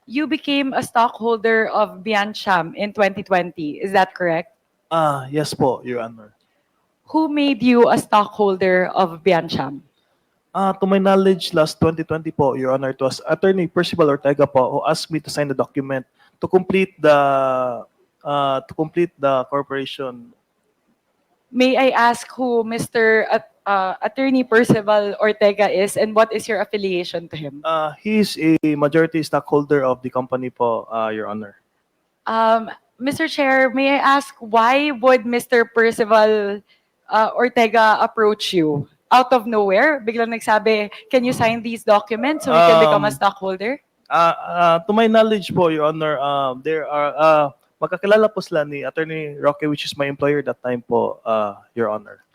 you became a stockholder of Biancham in 2020. Is that correct? Yes po, Your Honor. Who made you a stockholder of Biancham? To my knowledge, last 2020 po, Your Honor, it was Attorney Percival Ortega po who asked me to sign the document to complete the corporation. May I ask who Mr. Attorney Percival Ortega is and what is your affiliation to him? He is a majority stockholder of the company po, Your Honor. Mr. Chair, may I ask why would Mr. Percival Ortega approach you? Out of nowhere, biglang nagsabi, can you sign these documents so we can become a stockholder? To my knowledge po, Your Honor, there are magkakilala po sila ni Attorney Roque, which is my employer that time po, Your Honor.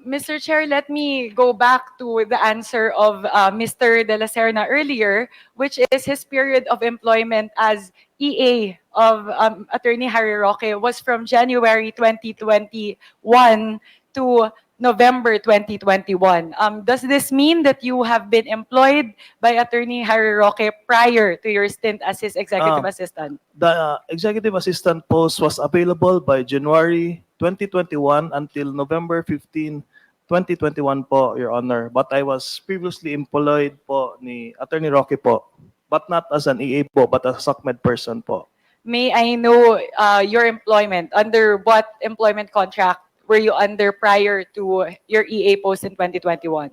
Mr. Chair, let me go back to the answer of Mr. De La Serna earlier, which is his period of employment as EA of Attorney Harry Roque was from January 2021 to November 2021. Does this mean that you have been employed by Attorney Harry Roque prior to your stint as his executive assistant? The executive assistant post was available by January 2021 until November 15, 2021 po, Your Honor. But I was previously employed po ni Attorney Roque po, but not as an EA po, but as a SOCMED person po. May I know your employment? Under what employment contract were you under prior to your EA post in 2021?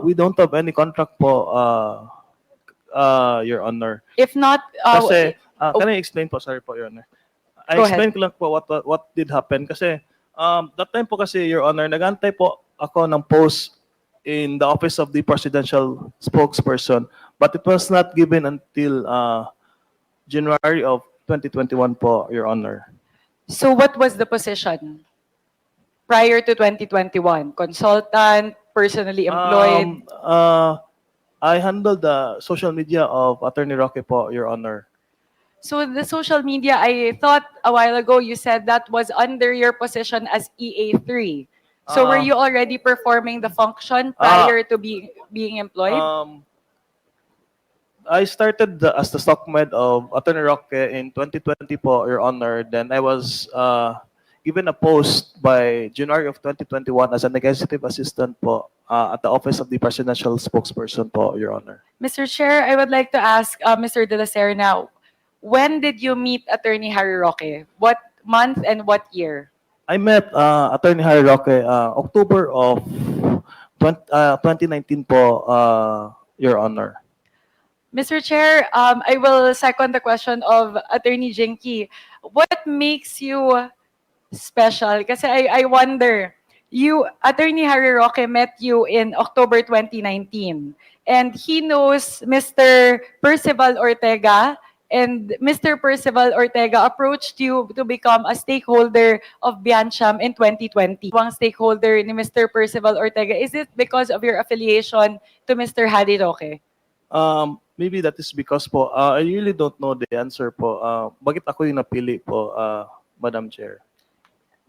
We don't have any contract po, Your Honor. If not, Kasi, can I explain po? Sorry po, Your Honor. I Go ahead. explain ko lang po what did happen. Kasi, that time po kasi, Your Honor, nagantay po ako ng post in the office of the presidential spokesperson. But it was not given until January of 2021 po, Your Honor. so what was the position prior to 2021? Consultant, personally employed? I handled the social media of Attorney Roque po, Your Honor. So the social media, I thought a while ago you said that was under your position as EA3. So were you already performing the function prior to being employed? I started as the stockmed of Attorney Roque in 2020 po, Your Honor. Then I was given a post by January of 2021 as an executive assistant po at the office of the presidential spokesperson po, Your Honor. Mr. Chair, I would like to ask Mr. De La Serna, when did you meet Attorney Harry Roque? What month and what year? I met Attorney Harry Roque October of 2019 po, Your Honor. Mr. Chair, I will second the question of Attorney Jinky. What makes you special? Kasi I wonder, Attorney Harry Roque met you in October 2019. And he knows Mr. Percival Ortega, and Mr. Percival Ortega approached you to become a stakeholder of Biancham in 2020. Ang stakeholder ni Mr. Percival Ortega, is it because of your affiliation to Mr. Harry Roque? Maybe that is because po, I really don't know the answer po. Bakit ako yung napili po, Madam Chair?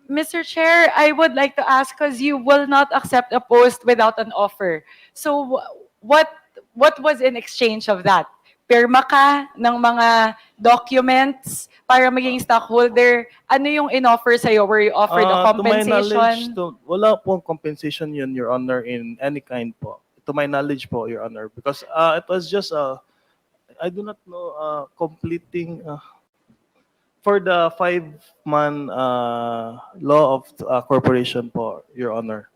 Mr. Chair, I would like to ask because you will not accept a post without an offer. So what was in exchange of that? Pirma ka ng mga documents para maging stockholder. Ano yung in-offer sa'yo? Were you offered a To my knowledge, compensation? wala pong compensation yun, Your Honor, in any kind po. To my knowledge po, Your Honor. Because it was just, I do not know, completing, for the 5-man law of corporation po, Your Honor.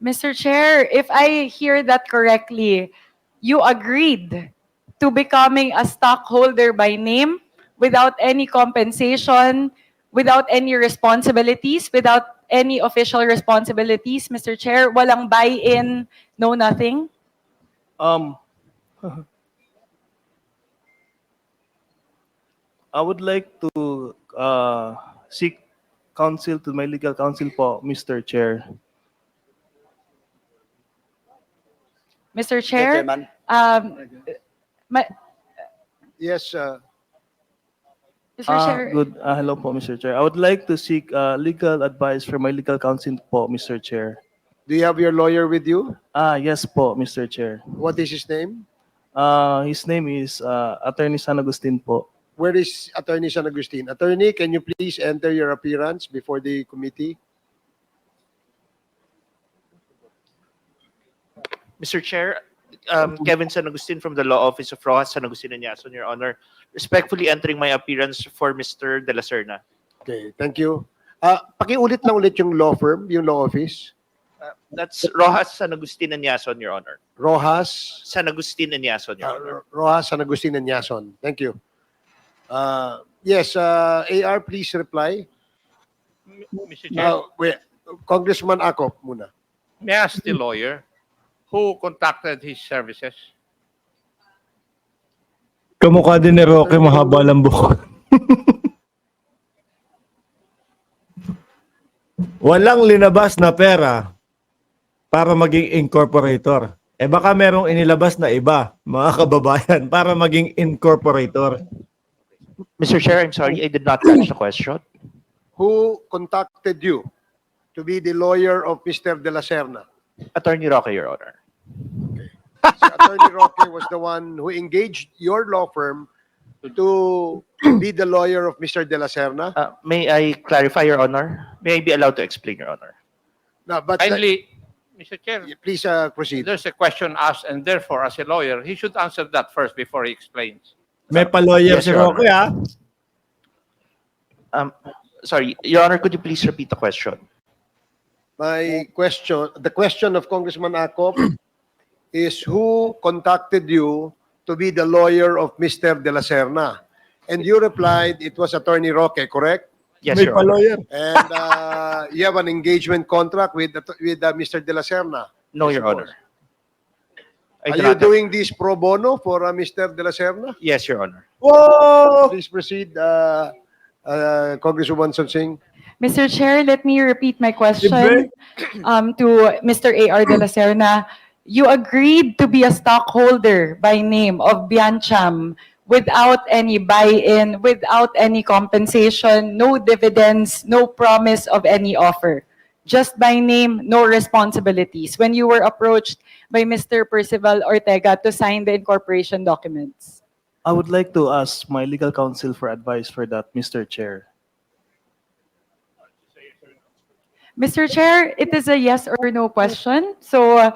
Mr. Chair, if I hear that correctly, you agreed to becoming a stockholder by name without any compensation, without any responsibilities, without any official responsibilities, Mr. Chair? Walang buy-in, no nothing? I would like to seek counsel to my legal counsel po, Mr. Chair. Mr. Chair? Chairman. Ma- Yes, Mr. Chair, Good. Hello po, Mr. Chair. I would like to seek legal advice from my legal counsel po, Mr. Chair. do you have your lawyer with you? Yes po, Mr. Chair. What is his name? His name is Attorney San Agustin po. Where is Attorney San Agustin? Attorney, can you please enter your appearance before the committee? Mr. Chair, Kevin San Agustin from the Law Office of Rojas San Agustin and Yason, Your Honor. Respectfully entering my appearance for Mr. De La Serna. Okay, thank you. Pakiulit lang ulit yung law firm, yung law office. That's Rojas San Agustin and Yason, Your Honor. Rojas, San Agustin and Yason, Your Honor. Rojas, San Agustin, and Yason. Thank you. Yes, AR, please reply. Mr. Chair, Wait, Congressman Acop muna. may I ask the lawyer who contacted his services? Kamukha din ni Roque, mahaba lang buhok. Walang linabas na pera para maging incorporator. Eh baka merong inilabas na iba, mga kababayan, para maging incorporator. Mr. Chair, I'm sorry, I did not catch the question. Who contacted you to be the lawyer of Mr. De La Serna? Attorney Roque, Your Honor. Si Attorney Roque was the one who engaged your law firm to be the lawyer of Mr. De La Serna. May I clarify, Your Honor? May I be allowed to explain, Your Honor? No, but Kindly, Mr. Chair, please proceed. there's a question asked, and therefore, as a lawyer, he should answer that first before he explains. May pa-lawyer Yes, si Your Roque, ha? Sorry, Your Honor, could you please repeat the question? My question, the question of Congressman Acop is who contacted you to be the lawyer of Mr. De La Serna? And you replied it was Attorney Roque, correct? Yes, May Your Honor. pa-lawyer. And you have an engagement contract with Mr. De La Serna. No, I Your suppose. Honor. I Are do you not have- doing this pro bono for Mr. De La Serna? Yes, Your Honor. Whoa! Please proceed, Congresswoman Sonsing. Mr. Chair, let me repeat my question to Mr. A.R. De La Serna. You agreed to be a stockholder by name of Biancham without any buy-in, without any compensation, no dividends, no promise of any offer. Just by name, no responsibilities. When you were approached by Mr. Percival Ortega to sign the incorporation documents. I would like to ask my legal counsel for advice for that, Mr. Chair. Mr. Chair, it is a yes or no question. So,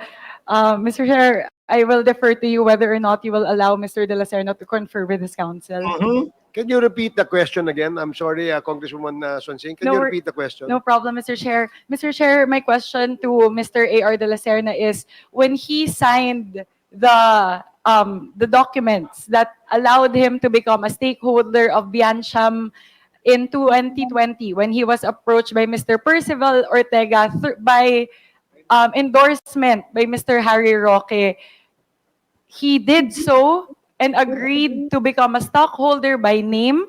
Mr. Chair, I will defer to you whether or not you will allow Mr. De La Serna to confer with his counsel. Mhm. Can you repeat the question again? I'm sorry, Congresswoman Sonsing. Can No you wor- repeat the question? No problem, Mr. Chair. Mr. Chair, my question to Mr. A.R. De La Serna is, when he signed the documents that allowed him to become a stakeholder of Biancham in 2020, when he was approached by Mr. Percival Ortega by endorsement by Mr. Harry Roque, he did so and agreed to become a stockholder by name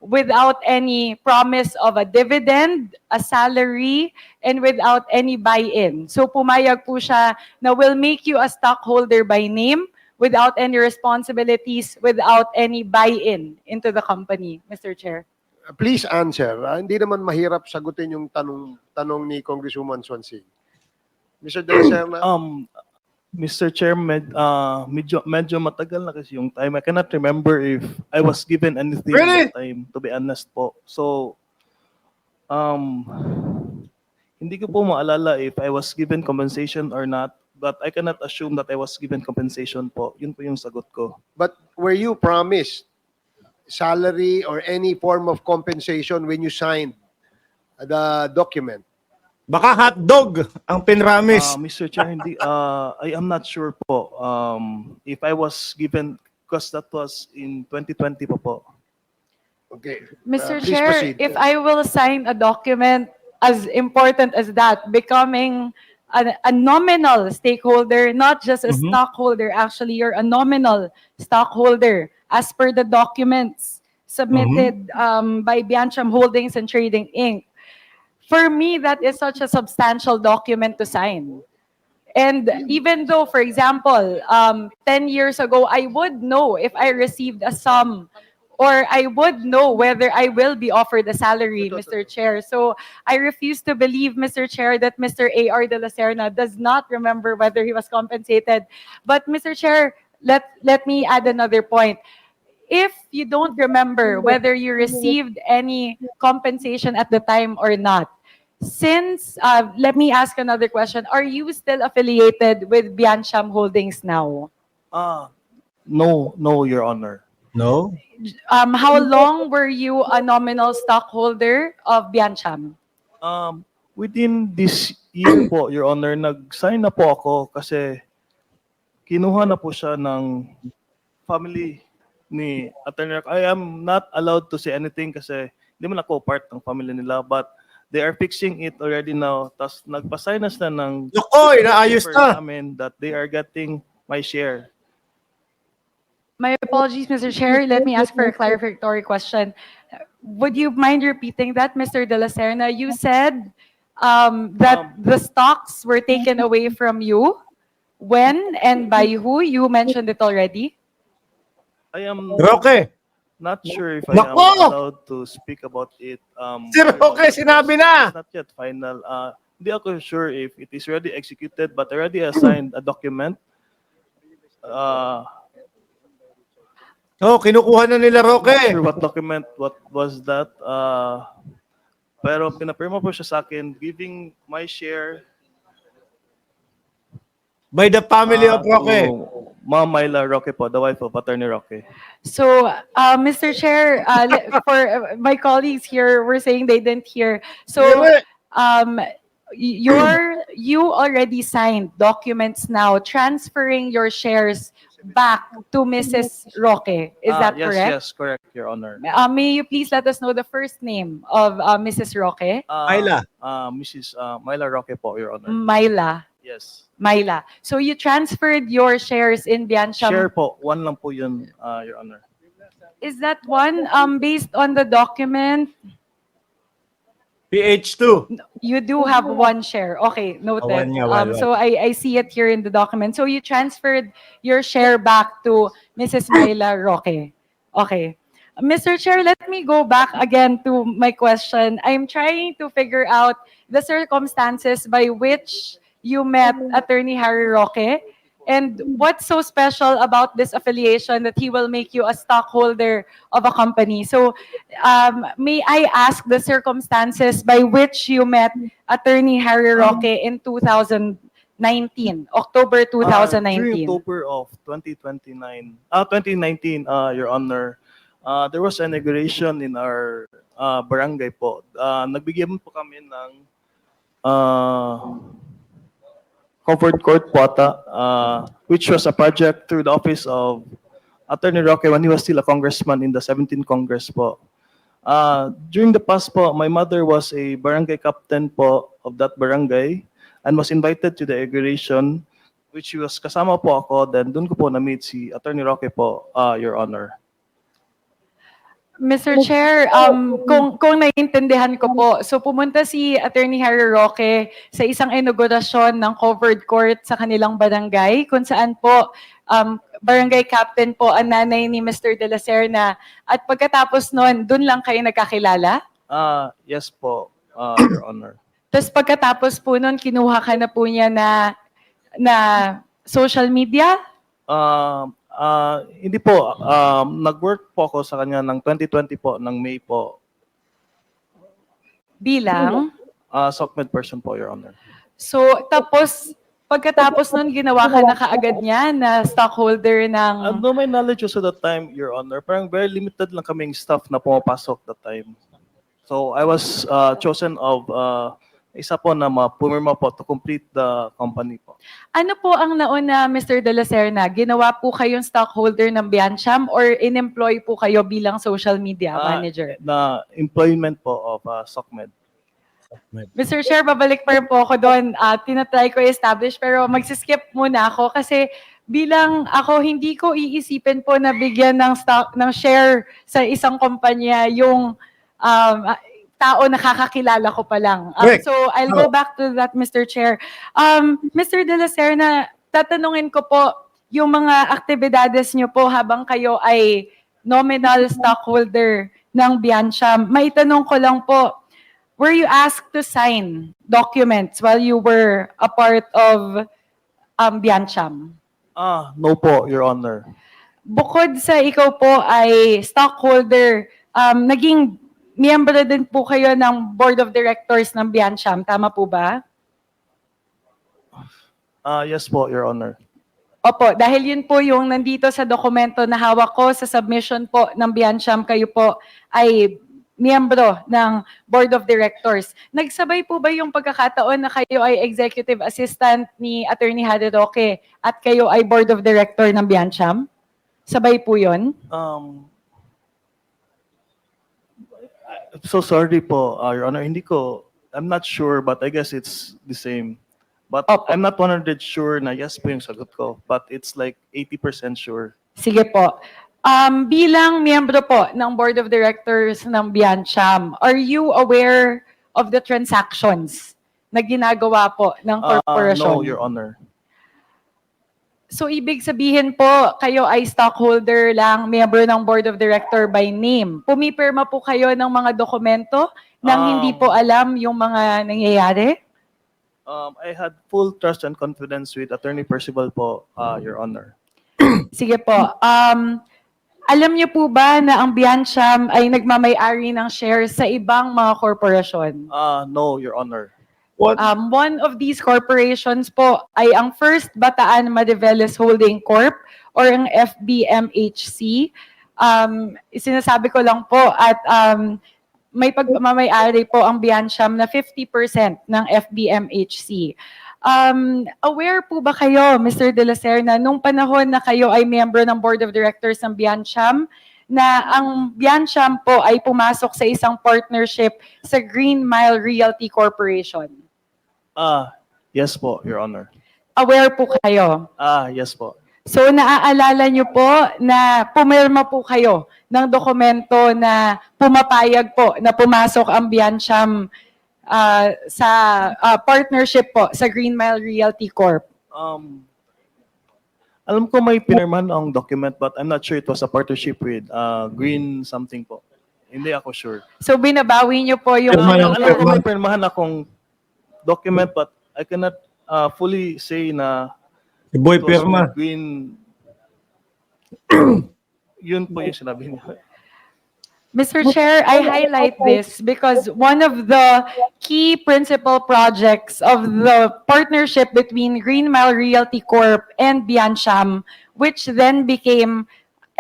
without any promise of a dividend, a salary, and without any buy-in. So pumayag po siya na will make you a stockholder by name without any responsibilities, without any buy-in into the company, Mr. Chair. Please answer. Hindi naman mahirap sagutin yung tanong ni Congresswoman Swansea. Mr. De La Serna, Mr. Chair, medyo matagal na kasi yung time. I cannot remember if I was given anything Really? that time, to be honest po. So, hindi ko po maalala if I was given compensation or not, but I cannot assume that I was given compensation po. Yun po yung sagot ko. but were you promised salary or any form of compensation when you signed the document? Baka hotdog ang pinramis. Mr. Chair, hindi, I am not sure po if I was given, because that was in 2020 po. Okay. Mr. Please Chair, proceed. if I will sign a document as important as that, becoming a nominal stakeholder, not just a Mhm. stockholder, actually, you're a nominal stockholder as per the documents submitted by Biancham Holdings and Trading Inc. For me, that is such a substantial document to sign. And even though, for example, 10 years ago, I would know if I received a sum or I would know whether I will be offered a salary, Mr. Chair. So I refuse to believe, Mr. Chair, that Mr. A.R. De La Serna does not remember whether he was compensated. But Mr. Chair, let me add another point. If you don't remember whether you received any compensation at the time or not, since, let me ask another question. Are you still affiliated with Biancham Holdings now? No, Your Honor. No? How long were you a nominal stockholder of Biancham? Within this year po, Your Honor, nag-sign na po ako kasi kinuha na po siya ng family ni Attorney Roque. I am not allowed to say anything kasi hindi man ako part ng family nila, but they are fixing it already now. Tapos nagpa-sign na sila ng Yokoy, naayos paper na. sa amin that they are getting my share. My apologies, Mr. Chair. Let me ask for a clarificatory question. Would you mind repeating that, Mr. De La Serna? You said that the stocks were taken away from you. When and by who? You mentioned it already. I am Roque, not sure if I am Nako! allowed to speak about it. Si Roque, sinabi na! It's not yet final. Hindi ako sure if it is already executed, but I already assigned a document. Oh, kinukuha na nila Not Roque. sure what document, what was that. Pero pinapirma po siya sa akin, giving my share By the family of Roque. to Ma'am Myla Roque po, the wife of Attorney Roque. So, Mr. Chair, for my colleagues here were saying they didn't hear. So, you already signed documents now transferring your shares back to Mrs. Roque. Is that yes, correct? Yes, correct, Your Honor. May you please let us know the first name of Mrs. Roque? Myla. Mrs. Myla Roque po, Your Honor. Myla. Yes. Myla. So you transferred your shares in Biancham. Share po, one lang po yun, Your Honor. Is that one based on the document? PH2. You do have one share. Okay, noted. one nga, one. So I see it here in the document. So you transferred your share back to Mrs. Myla Roque. Okay. Mr. Chair, let me go back again to my question. I'm trying to figure out the circumstances by which you met Attorney Harry Roque and what's so special about this affiliation that he will make you a stockholder of a company. So may I ask the circumstances by which you met Attorney Harry Roque in 2019, October During 2019? October of 2019, Your Honor, there was an inauguration in our barangay po. Nagbigyan po kami ng covered court po ata, which was a project through the office of Attorney Roque when he was still a congressman in the 17th Congress po. During the past po, my mother was a barangay captain po of that barangay and was invited to the inauguration, which was kasama po ako. Then doon ko po na-meet si Attorney Roque po, Your Honor. Mr. Chair, kung naiintindihan ko po, so pumunta si Attorney Harry Roque sa isang inaugurasyon ng covered court sa kanilang barangay, kung saan po barangay captain po ang nanay ni Mr. De La Serna. At pagkatapos nun, dun lang kayo nagkakilala? Yes po, Your Honor. Tapos pagkatapos po nun, kinuha ka na po niya na social media? Hindi po, nag-work po ako sa kanya ng 2020 po, ng May po. Bilang? SOCMED person po, Your Honor. So, tapos, pagkatapos nun, ginawa ka na kaagad niya na stockholder ng... No, my knowledge was at that time, Your Honor. Parang very limited lang kaming staff na pumapasok that time. So, I was chosen of isa po na pumirma po to complete the company po. Ano po ang nauna, Mr. De La Serna? Ginawa po kayong stockholder ng Biancham or in-employ po kayo bilang social media manager? Na employment po of SOCMED. Mr. Chair, babalik pa rin po ako doon. Tinatry ko i-establish pero magsiskip muna ako kasi bilang ako, hindi ko iisipin po na bigyan ng stock, ng share sa isang kumpanya yung tao nakakakilala ko pa lang. So I'll go back to that, Mr. Chair. Mr. De La Serna, tatanungin ko po yung mga aktibidades niyo po habang kayo ay nominal stockholder ng Biancham. Maitanong ko lang po, were you asked to sign documents while you were a part of Biancham? No po, Your Honor. Bukod sa ikaw po ay stockholder, naging miyembro din po kayo ng Board of Directors ng Biancham, tama po ba? Yes po, Your Honor. Opo, dahil yun po yung nandito sa dokumento na hawak ko sa submission po ng Biancham, kayo po ay miyembro ng Board of Directors. Nagsabay po ba yung pagkakataon na kayo ay Executive Assistant ni Attorney Harry Roque at kayo ay Board of Director ng Biancham? Sabay po yun? So sorry po, Your Honor. I'm not sure, but I guess it's the same. But Opo. I'm not 100 sure na yes po yung sagot ko. But it's like 80% sure. Sige po. Bilang miyembro po ng Board of Directors ng Biancham, are you aware of the transactions na ginagawa po ng corporation? No, Your Honor. So, ibig sabihin po, kayo ay stockholder lang, miyembro ng Board of Director by name. Pumipirma po kayo ng mga dokumento nang hindi po alam yung mga nangyayari? I had full trust and confidence with Attorney Percival po, Your Honor. Sige po. Alam niyo po ba na ang Biancham ay nagmamay-ari ng shares sa ibang mga korporasyon? No, Your Honor. What? One of these corporations po ay ang First Bataan Mariveles Holding Corp or ang FBMHC. Sinasabi ko lang po at may pagmamay-ari po ang Biancham na 50% ng FBMHC. Aware po ba kayo, Mr. De La Serna, nung panahon na kayo ay miyembro ng Board of Directors ng Biancham, na ang Biancham po ay pumasok sa isang partnership sa Green Mile Realty Corporation? Yes po, Your Honor. Aware po kayo? Yes po. So naaalala niyo po na pumirma po kayo ng dokumento na pumapayag po na pumasok ang Biancham sa partnership po sa Green Mile Realty Corp. Alam ko may pinirmahan ang document but I'm not sure it was a partnership with Green something po. Hindi ako sure. So binabawi niyo po yung Pirma lang, Alam ko may pinirmahan akong document but I cannot fully say na Si Boy it was Pirma. with Green. Yun po yung sinabi niya. Mr. Chair, I highlight this because one of the key principal projects of the partnership between Green Mile Realty Corp and Biancham, which then became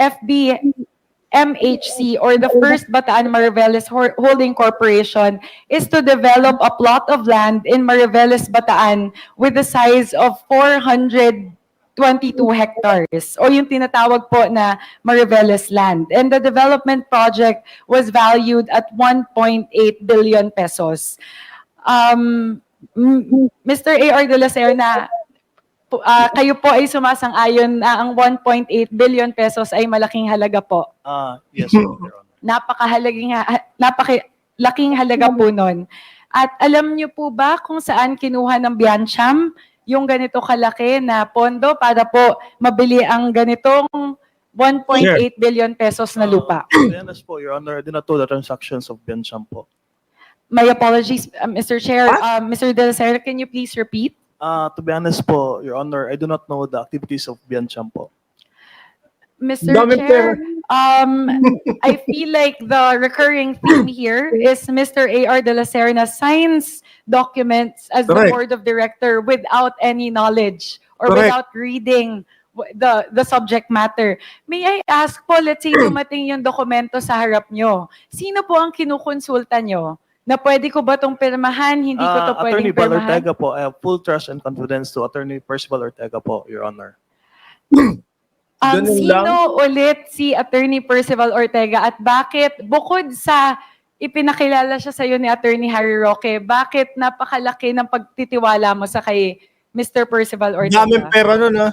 FBMHC or the First Bataan Mariveles Holding Corporation, is to develop a plot of land in Mariveles, Bataan with the size of 422 hectares o yung tinatawag po na Mariveles land. And the development project was valued at 1.8 billion pesos. Mr. A.R. De La Serna, kayo po ay sumasang-ayon na ang 1.8 billion pesos ay malaking halaga po. Yes po, Your Honor. Napakalaking halaga po nun. At alam niyo po ba kung saan kinuha ng Biancham yung ganito kalaki na pondo para po mabili ang ganitong 1.8 billion pesos na lupa? To be honest po, Your Honor, I did not know the transactions of Biancham po. My apologies, Mr. Chair. Mr. De La Serna, can you please repeat? To be honest po, Your Honor, I do not know the activities of Biancham po. Mr. Dami Chair, I feel like the recurring theme here is Mr. A.R. De La Serna signs documents as the Correct. board of director without any knowledge or Correct. without reading the subject matter. May I ask po, let's say dumating yung dokumento sa harap nyo, sino po ang kinukonsulta nyo? Na pwede ko ba itong pirmahan? Hindi ko to Attorney pwedeng Bal pirmahan? Ortega po, I have full trust and confidence to Attorney Percival Ortega po, Your Honor. Ganun Sino lang? ulit si Attorney Percival Ortega at bakit, bukod sa ipinakilala siya sa iyo ni Attorney Harry Roque, bakit napakalaki ng pagtitiwala mo sa kay Mr. Percival Ortega? Daming pera nun, ha?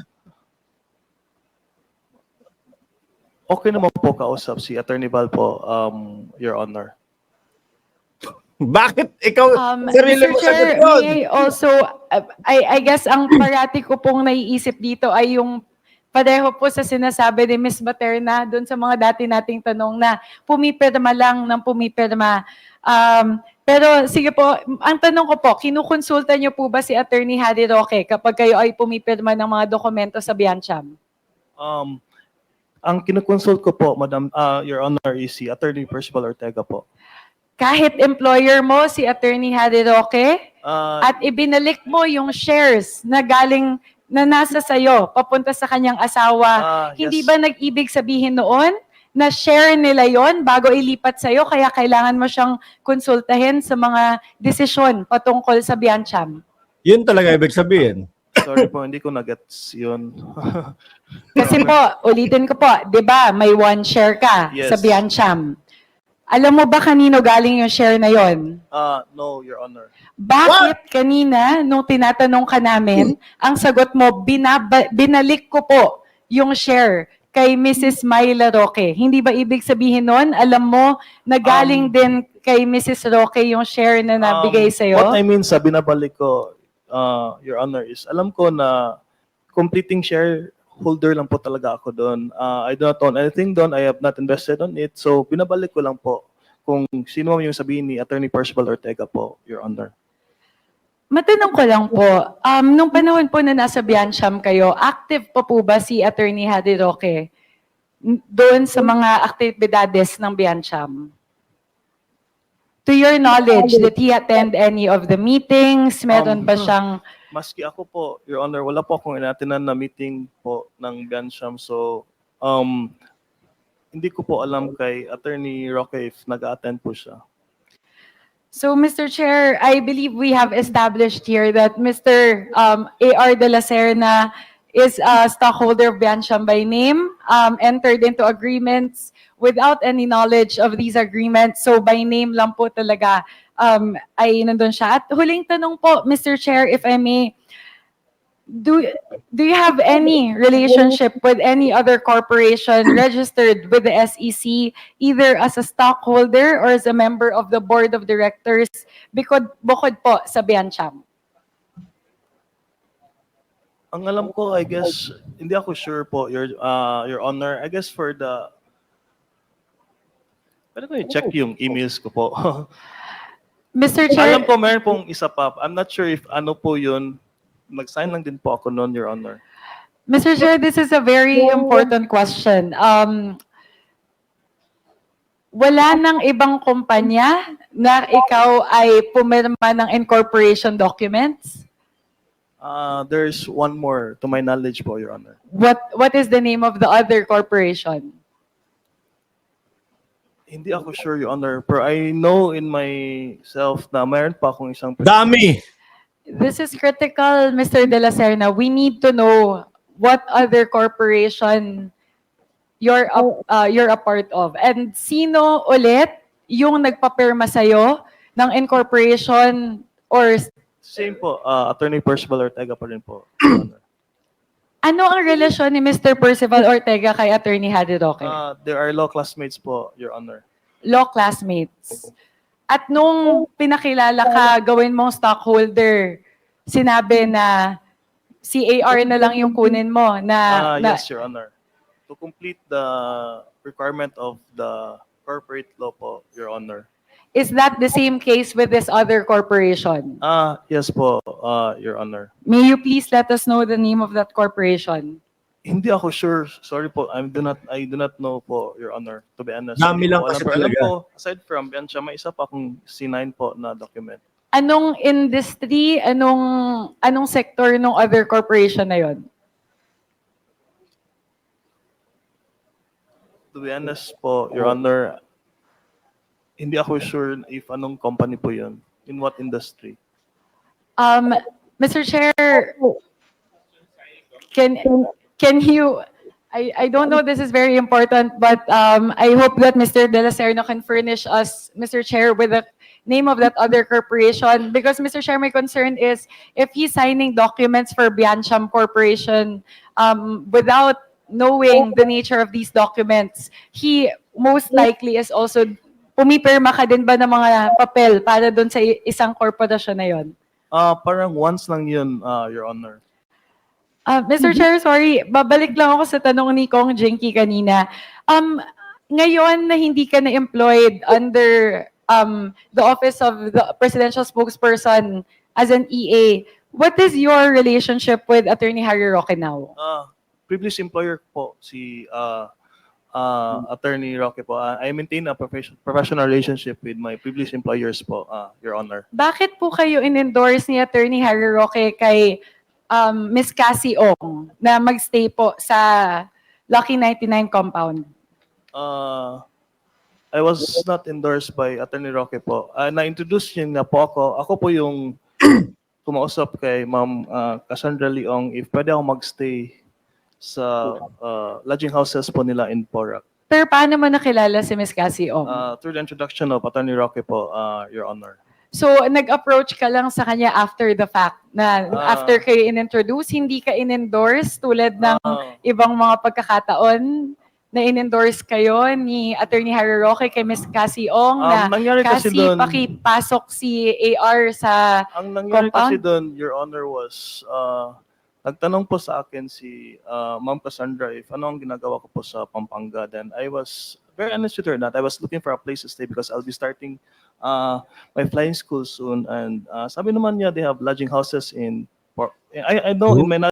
Okay naman po kausap si Attorney Bal po, Your Honor. Bakit ikaw, sarili Mr. mo Chair, sagot yun? may I also, I guess ang parati ko pong naiisip dito ay yung pareho po sa sinasabi ni Ms. Baterna doon sa mga dati nating tanong na pumipirma lang ng pumipirma. Pero sige po, ang tanong ko po, kinukonsulta niyo po ba si Attorney Harry Roque kapag kayo ay pumipirma ng mga dokumento sa Biancham? Ang kinukonsult ko po, Madam, Your Honor, is si Attorney Percival Ortega po. Kahit employer mo si Attorney Harry Roque Ah, at ibinalik mo yung shares na galing na nasa sayo papunta sa kanyang asawa, hindi yes. ba nag-ibig sabihin noon na share nila yon bago ilipat sa'yo kaya kailangan mo siyang konsultahin sa mga desisyon patungkol sa Biancham? Yun talaga ibig sabihin. Sorry po, hindi ko na-gets yun. Kasi po, ulitin ko po, 'di ba, may one share ka Yes. sa Biancham. Alam mo ba kanino galing yung share na yon? No, Your Honor. Bakit kanina, nung tinatanong ka namin, ang sagot mo, binalik ko po yung share kay Mrs. Myla Roque. Hindi ba ibig sabihin nun, alam mo, na galing din kay Mrs. Roque yung share na nabigay sa'yo? What I mean sa binabalik ko, Your Honor, is alam ko na completing shareholder lang po talaga ako doon. I do not own anything doon. I have not invested on it. So, binabalik ko lang po kung sino yung sabihin ni Attorney Percival Ortega po, Your Honor. Matanong ko lang po, nung panahon po na nasa Biancham kayo, active pa po ba si Attorney Harry Roque doon sa mga aktibidades ng Biancham? To your knowledge, did he attend any of the meetings? Meron ba siyang... Maski ako po, Your Honor, wala po akong inatinan na meeting po ng Biancham. So, hindi ko po alam kay Attorney Roque if nag-attend po siya. So, Mr. Chair, I believe we have established here that Mr. A.R. De La Serna is a stockholder of Biancham by name, entered into agreements without any knowledge of these agreements. So, by name lang po talaga ay nandun siya. At huling tanong po, Mr. Chair, if I may, do you have any relationship with any other corporation registered with the SEC, either as a stockholder or as a member of the board of directors, bukod po sa Biancham? Ang alam ko, I guess, hindi ako sure po, Your Honor. I guess for the... Pwede ko i-check yung emails ko po. Mr. Chair, Alam ko, meron pong isa pa. I'm not sure if ano po yun. Nag-sign lang din po ako noon, Your Honor. Mr. Chair, this is a very important question. Wala nang ibang kumpanya na ikaw ay pumirma ng incorporation documents? There's one more, to my knowledge po, Your Honor. What is the name of the other corporation? Hindi ako sure, Your Honor. Pero I know in myself na mayroon pa akong isang... Dami! This is critical, Mr. De La Serna. We need to know what other corporation you're a part of. And sino ulit yung nagpapirma sa'yo ng incorporation or Same po, Attorney Percival Ortega pa rin po, Your Honor. ano ang relasyon ni Mr. Percival Ortega kay Attorney Harry Roque? There are law classmates po, Your Honor. Law classmates. At nung pinakilala ka, gawin mong stockholder, sinabi na si AR na lang yung kunin mo na Yes, Your Honor. To complete the requirement of the corporate law po, Your Honor. is that the same case with this other corporation? Yes po, Your Honor. May you please let us know the name of that corporation? Hindi ako sure. Sorry po. I do not know po, Your Honor. To be honest. Dami Hindi lang ko alam. kasi Pero alam talaga. po, aside from Biancham, may isa pa akong C9 po na document. Anong industry, anong sector ng other corporation na yon? To be honest po, Your Honor, hindi ako sure if anong company po yun. In what industry. Mr. Chair, can you, I don't know this is very important, but I hope that Mr. De La Serna can furnish us, Mr. Chair, with the name of that other corporation. Because, Mr. Chair, my concern is if he's signing documents for Biancham Corporation without knowing the nature of these documents, he most likely is also, pumipirma ka din ba ng mga papel para doon sa isang korporasyon na yon? Parang once lang yun, Your Honor. Mr. Chair, sorry, babalik lang ako sa tanong ni Kong Jinky kanina. Ngayon na hindi ka na employed under the office of the presidential spokesperson as an EA. What is your relationship with Attorney Harry Roque now? Previous employer po si Attorney Roque po. I maintain a professional relationship with my previous employers po, Your Honor. Bakit po kayo in-endorse ni Attorney Harry Roque kay Miss Cassie Ong na magstay po sa Lucky 99 compound? I was not endorsed by Attorney Roque po. Na-introduce niya na po ako. Ako po yung kumausap kay Ma'am Cassandra Leong if pwede ako magstay sa lodging houses po nila in Porac. Pero paano mo nakilala si Miss Cassie Ong? Through the introduction of Attorney Roque po, Your Honor. So, nag-approach ka lang sa kanya after the fact na after kayo in-introduce, hindi ka in-endorse tulad ng ibang mga pagkakataon na in-endorse kayo ni Attorney Harry Roque kay Miss Cassie Ong na nangyari kasi Cassie, doon, pakipasok si AR sa ang nangyari kasi compound? doon, Your Honor, was nagtanong po sa akin si Ma'am Cassandra if ano ang ginagawa ko po sa Pampanga. Then I was very honest with her that I was looking for a place to stay because I'll be starting my flying school soon. And sabi naman niya they have lodging houses in I know in my